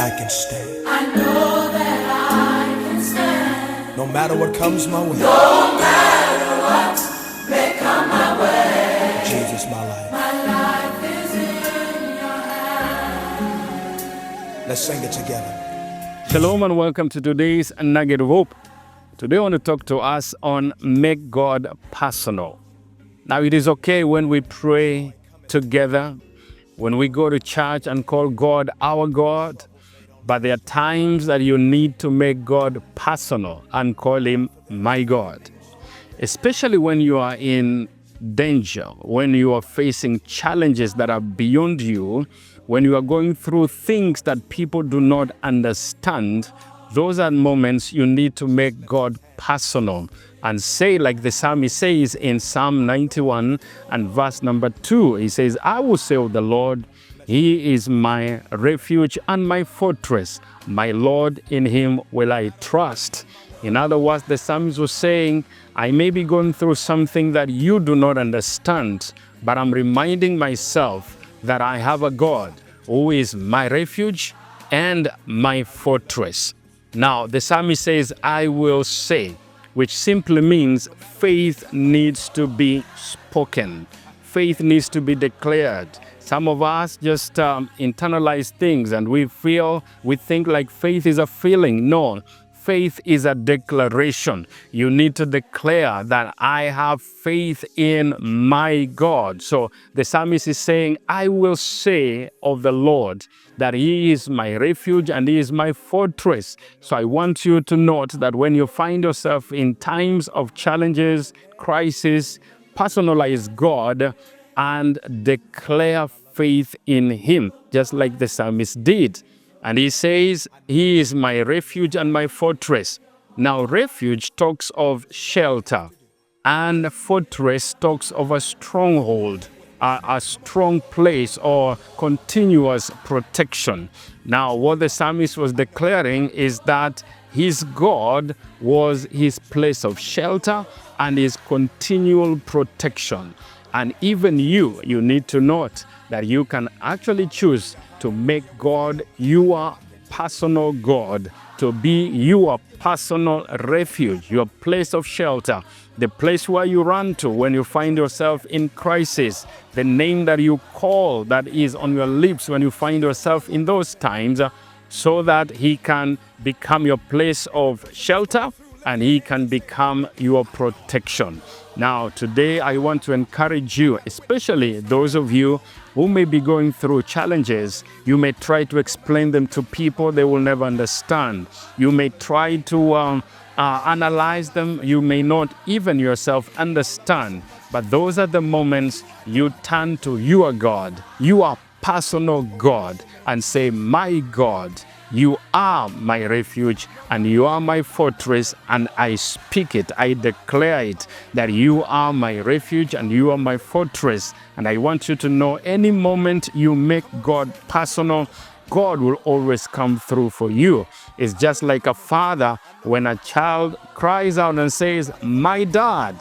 I can stand. I know that I can stand. No matter what comes my way. No matter what may come my way. Jesus, my life. My life is in your hands. Let's sing it together. Shalom and welcome to today's Nugget of Hope. Today I want to talk to us on make God personal. Now it is okay when we pray together, when we go to church and call God our God, but there are times that you need to make God personal and call him my God. Especially when you are in danger, when you are facing challenges that are beyond you, when you are going through things that people do not understand, those are moments you need to make God personal and say, like the psalmist says in Psalm 91 and verse number 2, he says, I will say of the Lord, he is my refuge and my fortress. My Lord, in him will I trust. In other words, the psalmist was saying, I may be going through something that you do not understand, but I'm reminding myself that I have a God who is my refuge and my fortress. Now, the psalmist says, I will say, which simply means faith needs to be spoken. Faith needs to be declared. Some of us just internalize things and we think like faith is a feeling. No, faith is a declaration. You need to declare that I have faith in my God. So the psalmist is saying, I will say of the Lord that he is my refuge and he is my fortress. So I want you to note that when you find yourself in times of challenges, crisis, personalize God and declare faith in him, just like the psalmist did. And he says, he is my refuge and my fortress. Now, refuge talks of shelter, and fortress talks of a stronghold, a strong place or continuous protection. Now, what the psalmist was declaring is that his God was his place of shelter and his continual protection. And even you need to note that you can actually choose to make God your personal God, to be your personal refuge, your place of shelter, the place where you run to when you find yourself in crisis, the name that you call that is on your lips when you find yourself in those times, so that he can become your place of shelter and he can become your protection. Now, today I want to encourage you, especially those of you who may be going through challenges. You may try to explain them to people, they will never understand. You may try to analyze them, you may not even yourself understand. But those are the moments you turn to your God, your personal God, and say, my God, you are my refuge and you are my fortress, and I speak it, I declare it, that you are my refuge and you are my fortress. And I want you to know, any moment you make God personal, God will always come through for you. It's just like a father, when a child cries out and says, my dad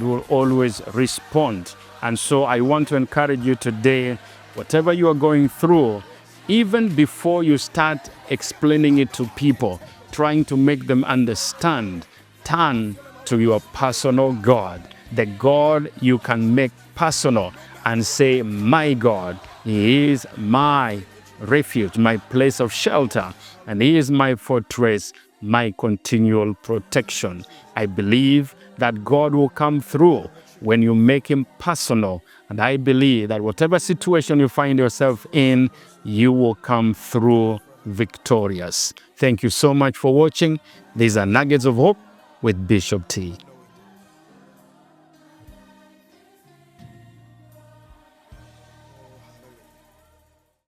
will always respond. And so I want to encourage you today, whatever you are going through, even before you start explaining it to people, trying to make them understand, turn to your personal God, the God you can make personal, and say, my God, he is my refuge, my place of shelter, and he is my fortress, my continual protection. I believe that God will come through when you make him personal. And I believe that whatever situation you find yourself in, you will come through victorious. Thank you so much for watching. These are Nuggets of Hope with Bishop T.